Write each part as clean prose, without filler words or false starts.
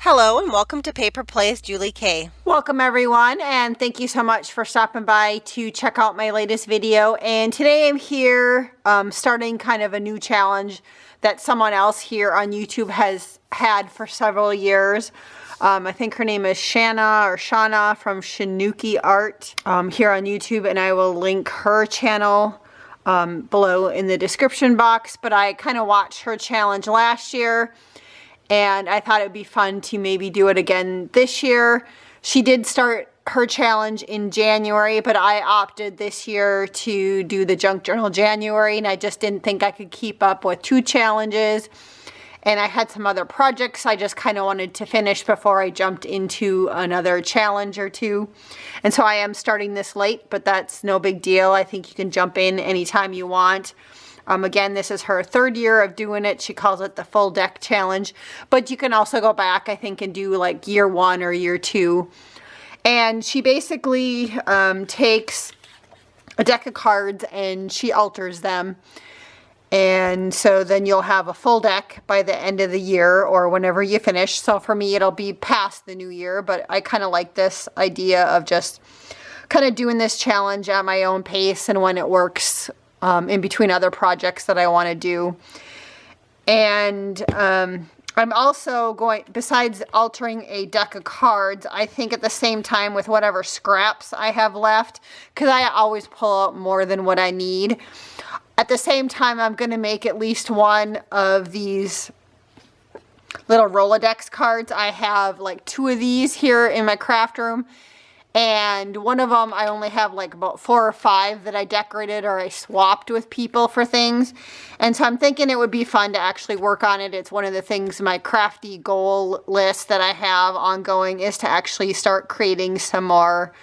Hello and welcome to Paper Plays Julie K. Welcome everyone, and thank you so much for stopping by to check out my latest video. And today I'm here starting kind of a new challenge that someone else here on YouTube has had for several years. I think her name is Shana from Shanuki Art here on YouTube, and I will link her channel below in the description box. But I kind of watched her challenge last year, and I thought it would be fun to maybe do it again this year. She did start her challenge in January, but I opted this year to do the Junk Journal January, and I just didn't think I could keep up with two challenges. And I had some other projects I just kind of wanted to finish before I jumped into another challenge or two. And so I am starting this late, but that's no big deal. I think you can jump in anytime you want. Again, this is her third year of doing it. She calls it the full deck challenge, but you can also go back, I think, and do like year one or year two. And she basically takes a deck of cards and she alters them. And so then you'll have a full deck by the end of the year or whenever you finish. So for me, it'll be past the new year, but I kind of like this idea of just kind of doing this challenge at my own pace and when it works in between other projects that I want to do. And I'm also going, besides altering a deck of cards, I think at the same time with whatever scraps I have left, because I always pull out more than what I need. At the same time, I'm going to make at least one of these little Rolodex cards. I have like two of these here in my craft room. And one of them, I only have like about 4 or 5 that I decorated or I swapped with people for things. And so I'm thinking it would be fun to actually work on it. It's one of the things, my crafty goal list that I have ongoing is to actually start creating some more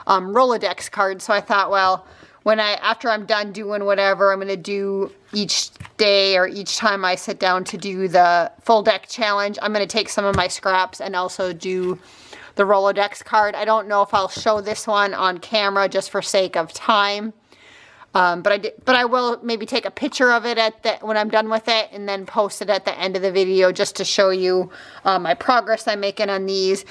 Rolodex cards. So I thought, well, after I'm done doing whatever I'm going to do each day or each time I sit down to do the full deck challenge, I'm going to take some of my scraps and also do the Rolodex card. I don't know if I'll show this one on camera just for sake of time. But I will maybe take a picture of it when I'm done with it and then post it at the end of the video just to show you my progress I'm making on these.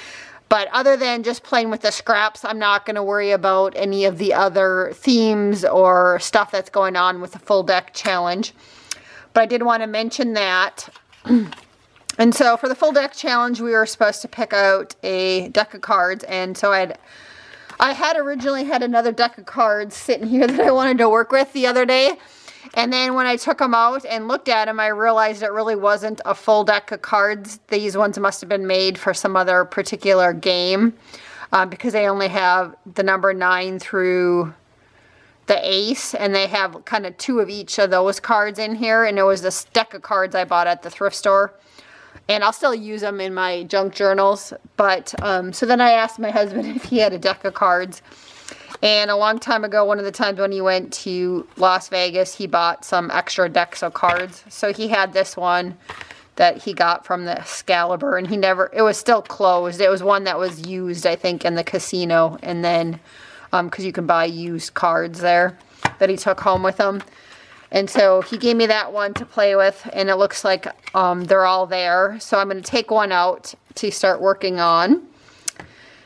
But other than just playing with the scraps, I'm not going to worry about any of the other themes or stuff that's going on with the full deck challenge. But I did want to mention that. And so for the full deck challenge, we were supposed to pick out a deck of cards. And so I had originally had another deck of cards sitting here that I wanted to work with the other day. And then when I took them out and looked at them, I realized it really wasn't a full deck of cards. These ones must have been made for some other particular game because they only have the number 9 through the ace, and they have kind of 2 of each of those cards in here. And it was this deck of cards I bought at the thrift store. And I'll still use them in my junk journals. But so then I asked my husband if he had a deck of cards. And a long time ago, one of the times when he went to Las Vegas, he bought some extra decks of cards. So he had this one that he got from the Excalibur, and it was still closed. It was one that was used, I think, in the casino. And then, because you can buy used cards there, that he took home with him. And so he gave me that one to play with, and it looks like they're all there. So I'm going to take one out to start working on.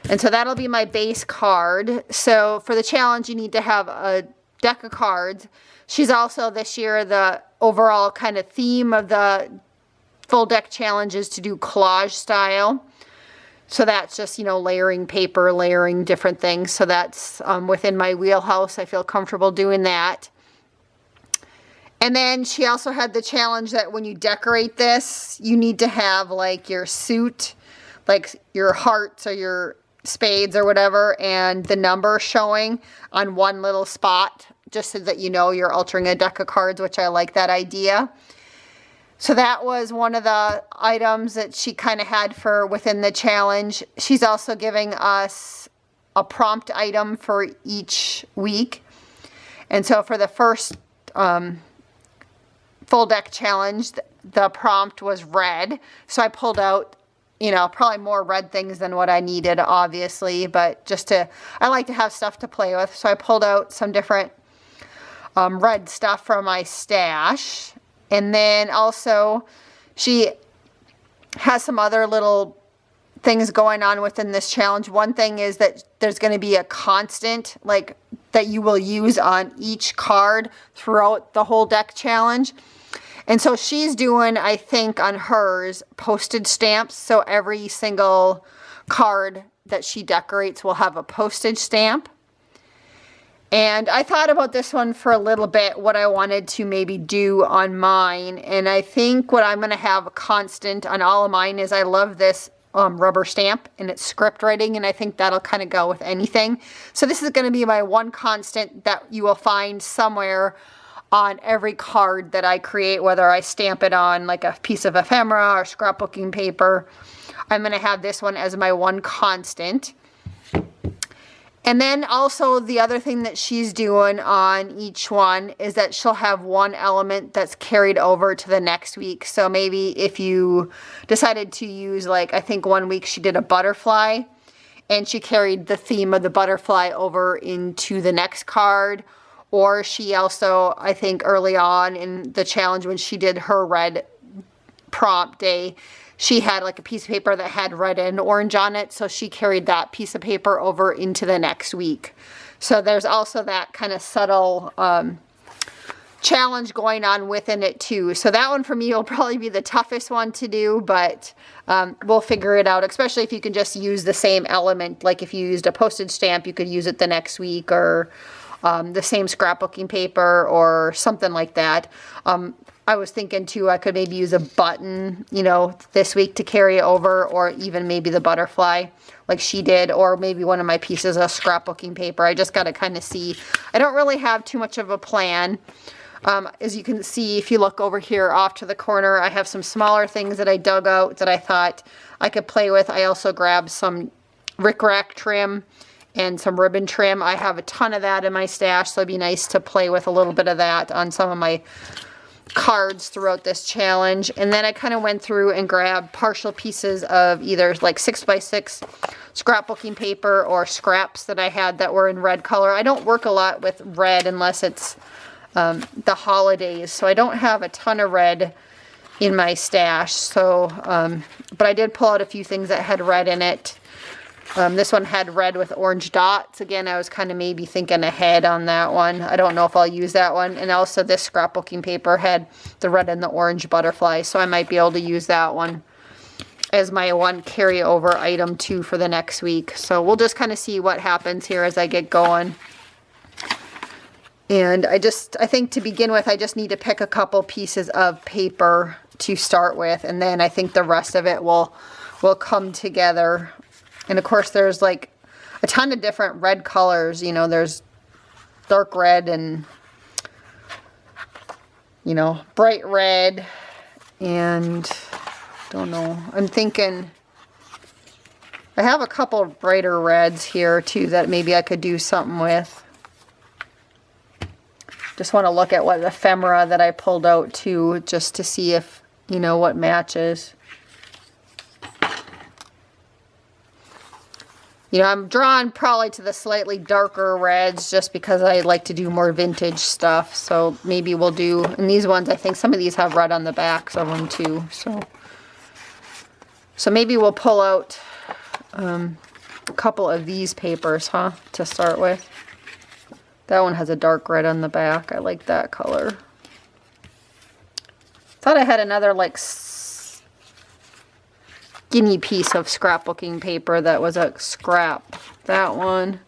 And so that'll be my base card. So for the challenge, you need to have a deck of cards. She's also this year, the overall kind of theme of the full deck challenge is to do collage style. So that's just, layering paper, layering different things. So that's within my wheelhouse. I feel comfortable doing that. And then she also had the challenge that when you decorate this, you need to have like your suit, like your hearts or your spades or whatever, and the number showing on one little spot, just so that you're altering a deck of cards, which I like that idea. So that was one of the items that she kind of had for within the challenge. She's also giving us a prompt item for each week. And so for the first full deck challenge, the prompt was red. So I pulled out, probably more red things than what I needed, obviously, but I like to have stuff to play with. So I pulled out some different red stuff from my stash. And then also she has some other little things going on within this challenge. One thing is that there's going to be a constant like that you will use on each card throughout the whole deck challenge. And so she's doing, I think on hers, postage stamps. So every single card that she decorates will have a postage stamp. And I thought about this one for a little bit, what I wanted to maybe do on mine. And I think what I'm going to have a constant on all of mine is I love this rubber stamp, and it's script writing, and I think that'll kind of go with anything. So this is going to be my one constant that you will find somewhere on every card that I create, whether I stamp it on like a piece of ephemera or scrapbooking paper. I'm going to have this one as my one constant. And then also the other thing that she's doing on each one is that she'll have one element that's carried over to the next week. So maybe if you decided to use, like, I think one week she did a butterfly and she carried the theme of the butterfly over into the next card. Or she also, I think early on in the challenge when she did her red prompt day, she had like a piece of paper that had red and orange on it. So she carried that piece of paper over into the next week. So there's also that kind of subtle challenge going on within it too. So that one for me will probably be the toughest one to do, but we'll figure it out, especially if you can just use the same element. Like if you used a postage stamp, you could use it the next week, or the same scrapbooking paper or something like that. I was thinking too, I could maybe use a button, you know, this week to carry over, or even maybe the butterfly like she did, or maybe one of my pieces of scrapbooking paper. I just got to kind of see. I don't really have too much of a plan. As you can see, if you look over here off to the corner, I have some smaller things that I dug out that I thought I could play with. I also grabbed some rickrack trim and some ribbon trim. I have a ton of that in my stash, so it'd be nice to play with a little bit of that on some of my cards throughout this challenge. And then I kind of went through and grabbed partial pieces of either like 6x6 scrapbooking paper or scraps that I had that were in red color. I don't work a lot with red unless it's the holidays, so I don't have a ton of red in my stash. So but I did pull out a few things that had red in it. This one had red with orange dots. Again, I was kind of maybe thinking ahead on that one. I don't know if I'll use that one. And also this scrapbooking paper had the red and the orange butterfly, so I might be able to use that one as my one carryover item too for the next week. So we'll just kind of see what happens here as I get going. And I think to begin with, I just need to pick a couple pieces of paper to start with, and then I think the rest of it will come together. And of course there's like a ton of different red colors, you know, there's dark red and, you know, bright red, and don't know, I'm thinking I have a couple of brighter reds here too that maybe I could do something with. Just want to look at what ephemera that I pulled out too, just to see if, you know, what matches. You know, I'm drawn probably to the slightly darker reds just because I like to do more vintage stuff. So maybe we'll do, and these ones, I think some of these have red on the backs of them too. So maybe we'll pull out a couple of these papers, to start with. That one has a dark red on the back. I like that color. Thought I had another like skinny piece of scrapbooking paper that was a scrap. That one.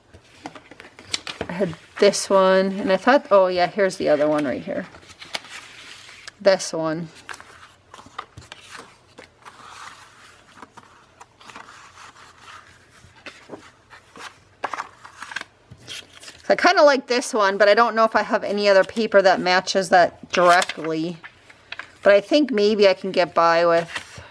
I had this one, and I thought, oh yeah, here's the other one right here. This one. I kind of like this one, but I don't know if I have any other paper that matches that directly. But I think maybe I can get by with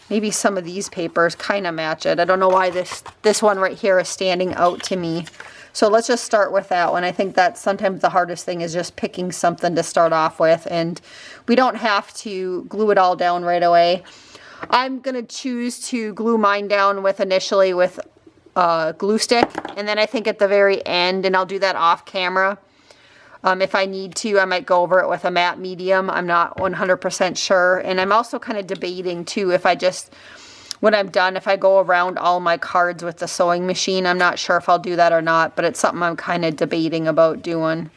maybe some of these papers kind of match it. I don't know why this one right here is standing out to me. So let's just start with that one. I think that's sometimes the hardest thing is just picking something to start off with. And we don't have to glue it all down right away. I'm going to choose to glue mine down initially with glue stick, and then I think at the very end, and I'll do that off camera, If I need to, I might go over it with a matte medium. I'm not 100% sure. And I'm also kind of debating too, if I just, when I'm done, if I go around all my cards with the sewing machine. I'm not sure if I'll do that or not, but it's something I'm kind of debating about doing.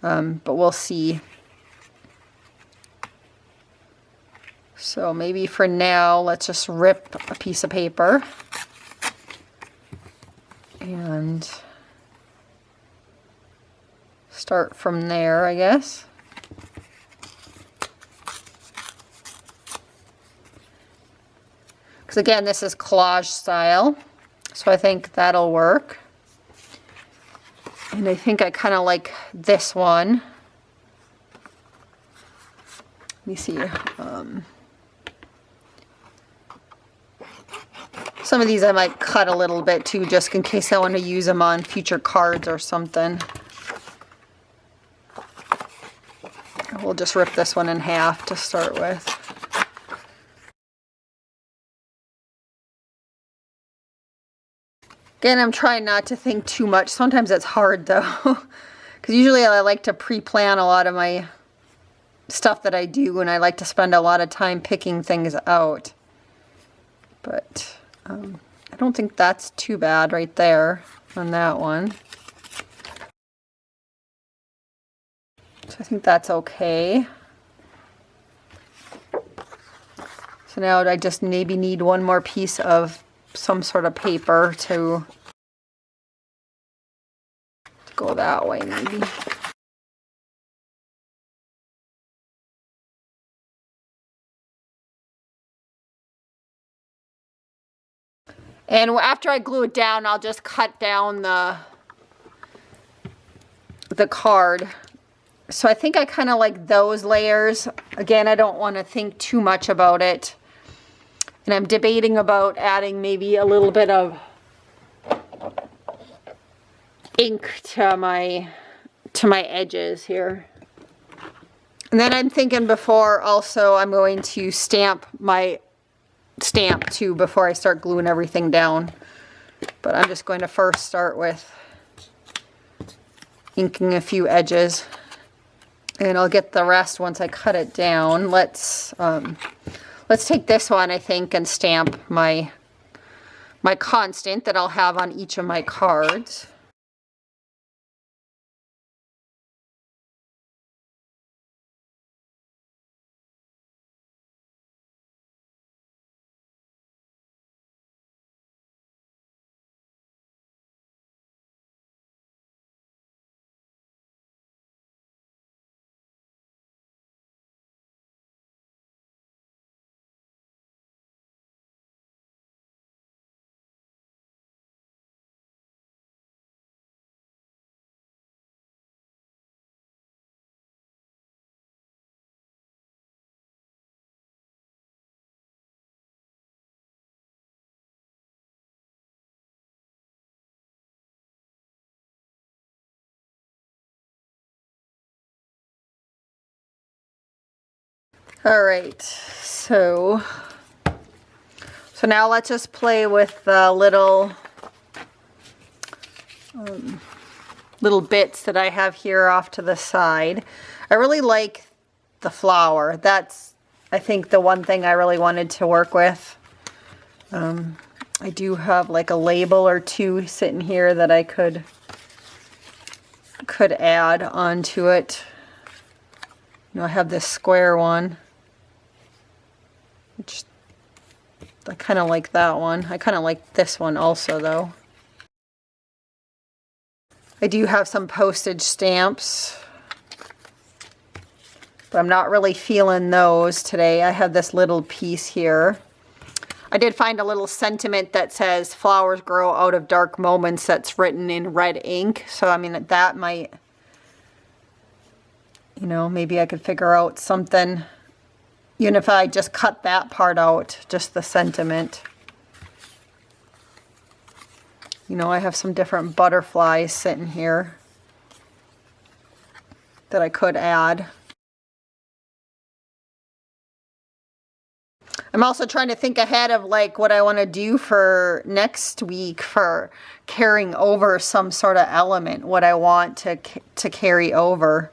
But we'll see. So maybe for now, let's just rip a piece of paper and start from there, I guess. Because again, this is collage style, so I think that'll work. And I think I kind of like this one. Let me see. Some of these I might cut a little bit too, just in case I want to use them on future cards or something. We'll just rip this one in half to start with. Again, I'm trying not to think too much. Sometimes it's hard though, because usually I like to pre-plan a lot of my stuff that I do, and I like to spend a lot of time picking things out. But I don't think that's too bad right there on that one. So I think that's okay. So now I just maybe need one more piece of some sort of paper to go that way maybe. And after I glue it down, I'll just cut down the card. So I think I kind of like those layers. Again, I don't want to think too much about it. And I'm debating about adding maybe a little bit of ink to my edges here. And then I'm thinking before also I'm going to stamp my stamp too before I start gluing everything down. But I'm just going to first start with inking a few edges, and I'll get the rest once I cut it down. Let's take this one, I think, and stamp my constant that I'll have on each of my cards. All right, so now let's just play with the little bits that I have here off to the side. I really like the flower. That's, I think, the one thing I really wanted to work with. I do have like a label or two sitting here that I could add onto it. You know, I have this square one, which I kind of like that one. I kind of like this one also though. I do have some postage stamps, but I'm not really feeling those today. I have this little piece here. I did find a little sentiment that says flowers grow out of dark moments, that's written in red ink. So I mean, that might, you know, maybe I could figure out something, even if I just cut that part out, just the sentiment. You know, I have some different butterflies sitting here that I could add. I'm also trying to think ahead of like what I want to do for next week for carrying over some sort of element, what I want to carry over.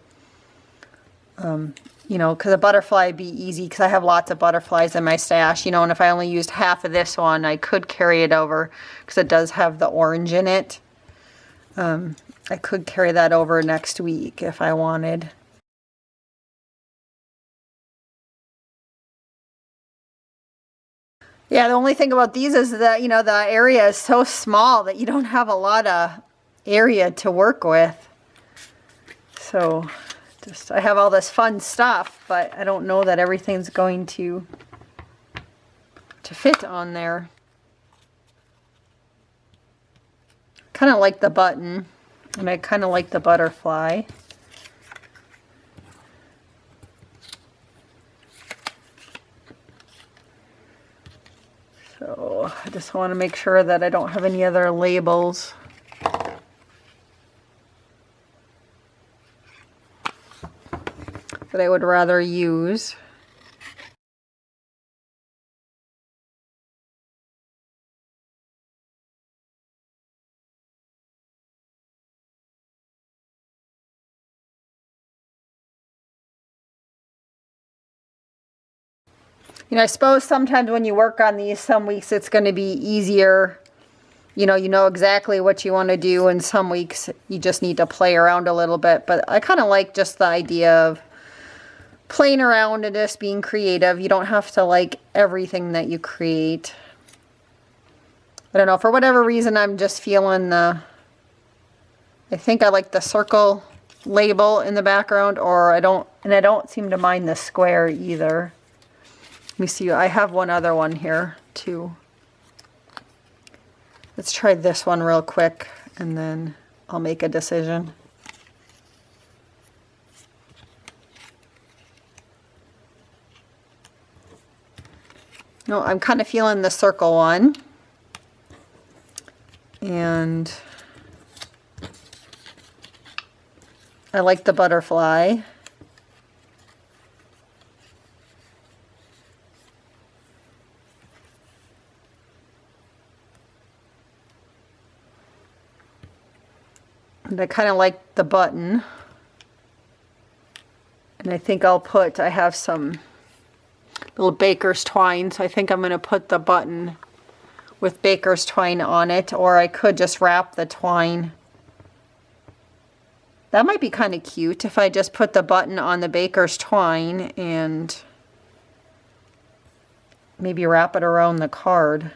You know, because a butterfly would be easy because I have lots of butterflies in my stash, you know, and if I only used half of this one, I could carry it over because it does have the orange in it. I could carry that over next week if I wanted. Yeah, the only thing about these is that, you know, the area is so small that you don't have a lot of area to work with. So just, I have all this fun stuff, but I don't know that everything's going to fit on there. Kind of like the button, and I kind of like the butterfly. So I just want to make sure that I don't have any other labels. That I would rather use. You know, I suppose sometimes when you work on these, some weeks it's going to be easier. You know exactly what you want to do, and some weeks you just need to play around a little bit. But I kind of like just the idea of playing around and just being creative. You don't have to like everything that you create. I don't know, for whatever reason I'm just feeling I think I like the circle label in the background, or I don't seem to mind the square either. Let me see, I have one other one here too. Let's try this one real quick and then I'll make a decision. No, I'm kind of feeling the circle one. And I like the butterfly. And I kind of like the button. And I think I have some little baker's twine, so I think I'm going to put the button with baker's twine on it, or I could just wrap the twine. That might be kind of cute if I just put the button on the baker's twine and maybe wrap it around the card.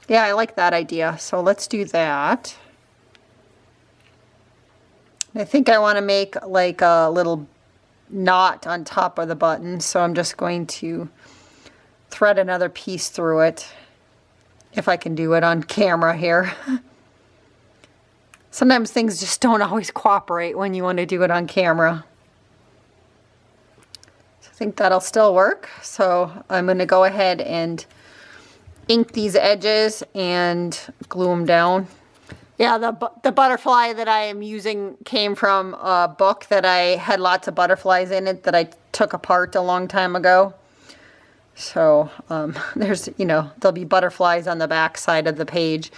Yeah, I like that idea, so let's do that. I think I want to make like a little knot on top of the button, so I'm just going to thread another piece through it, if I can do it on camera here. Sometimes things just don't always cooperate when you want to do it on camera. So I think that'll still work, so I'm going to go ahead and ink these edges and glue them down. Yeah, the butterfly that I am using came from a book that I had lots of butterflies in it that I took apart a long time ago. So there's, there'll be butterflies on the back side of the page.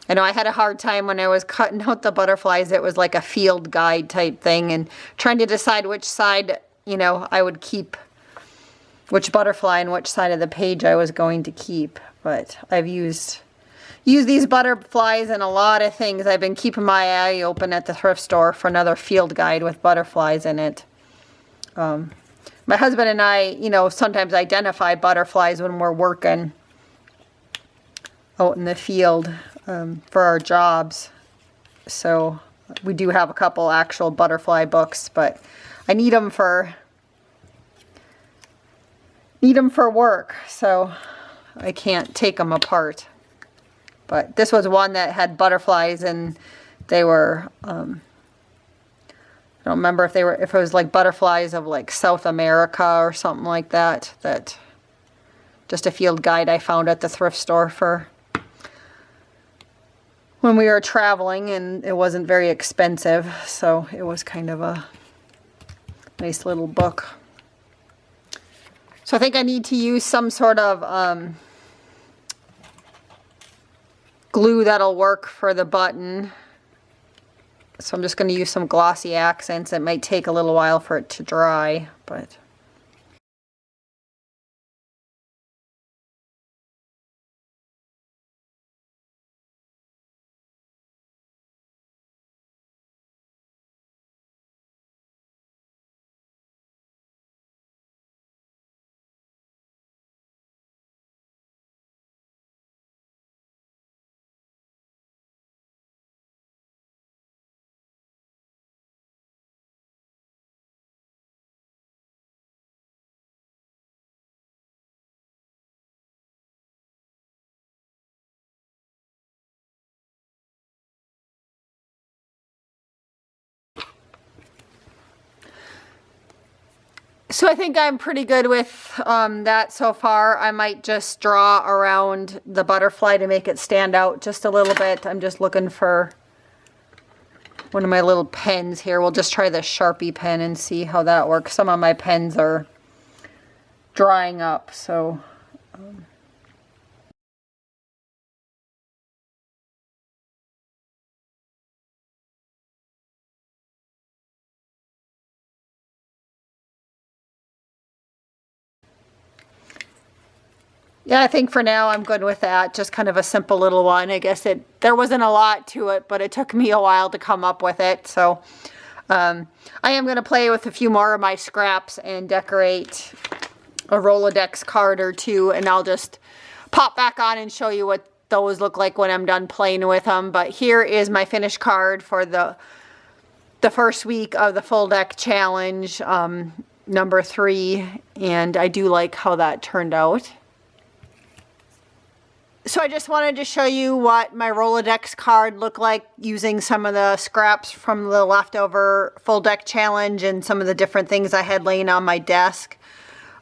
I know I had a hard time when I was cutting out the butterflies. It was like a field guide type thing, and trying to decide which side, I would keep, which butterfly and which side of the page I was going to keep. But I've used these butterflies in a lot of things. I've been keeping my eye open at the thrift store for another field guide with butterflies in it. My husband and I, sometimes identify butterflies when we're working out in the field for our jobs. So we do have a couple actual butterfly books, but I need them for work, so I can't take them apart. But this was one that had butterflies, and they were, I don't remember if it was like butterflies of like South America or something like that. That just a field guide I found at the thrift store for when we were traveling, and it wasn't very expensive, so it was kind of a nice little book. So I think I need to use some sort of glue that'll work for the button. So I'm just going to use some glossy accents. It might take a little while for it to dry, but... So I think I'm pretty good with that so far. I might just draw around the butterfly to make it stand out just a little bit. I'm just looking for one of my little pens here. We'll just try the Sharpie pen and see how that works. Some of my pens are drying up, so... Yeah, I think for now I'm good with that. Just kind of a simple little one. I guess there wasn't a lot to it, but it took me a while to come up with it. So I am going to play with a few more of my scraps and decorate a Rolodex card or two, and I'll just pop back on and show you what those look like when I'm done playing with them. But here is my finished card for the first week of the full deck challenge, number 3, and I do like how that turned out. So I just wanted to show you what my Rolodex card looked like using some of the scraps from the leftover full deck challenge and some of the different things I had laying on my desk.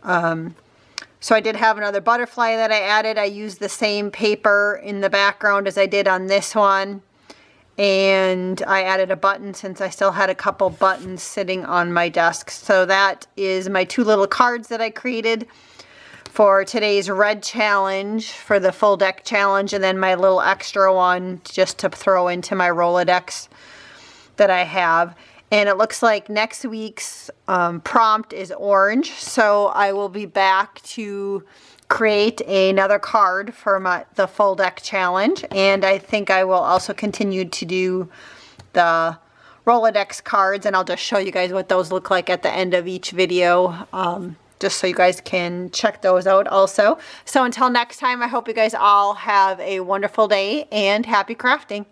So I did have another butterfly that I added. I used the same paper in the background as I did on this one. And I added a button since I still had a couple buttons sitting on my desk. So that is my 2 little cards that I created for today's red challenge, for the full deck challenge, and then my little extra one just to throw into my Rolodex that I have. And it looks like next week's prompt is orange, so I will be back to create another card for the full deck challenge, and I think I will also continue to do the Rolodex cards, and I'll just show you guys what those look like at the end of each video. Just so you guys can check those out also. So until next time, I hope you guys all have a wonderful day and happy crafting.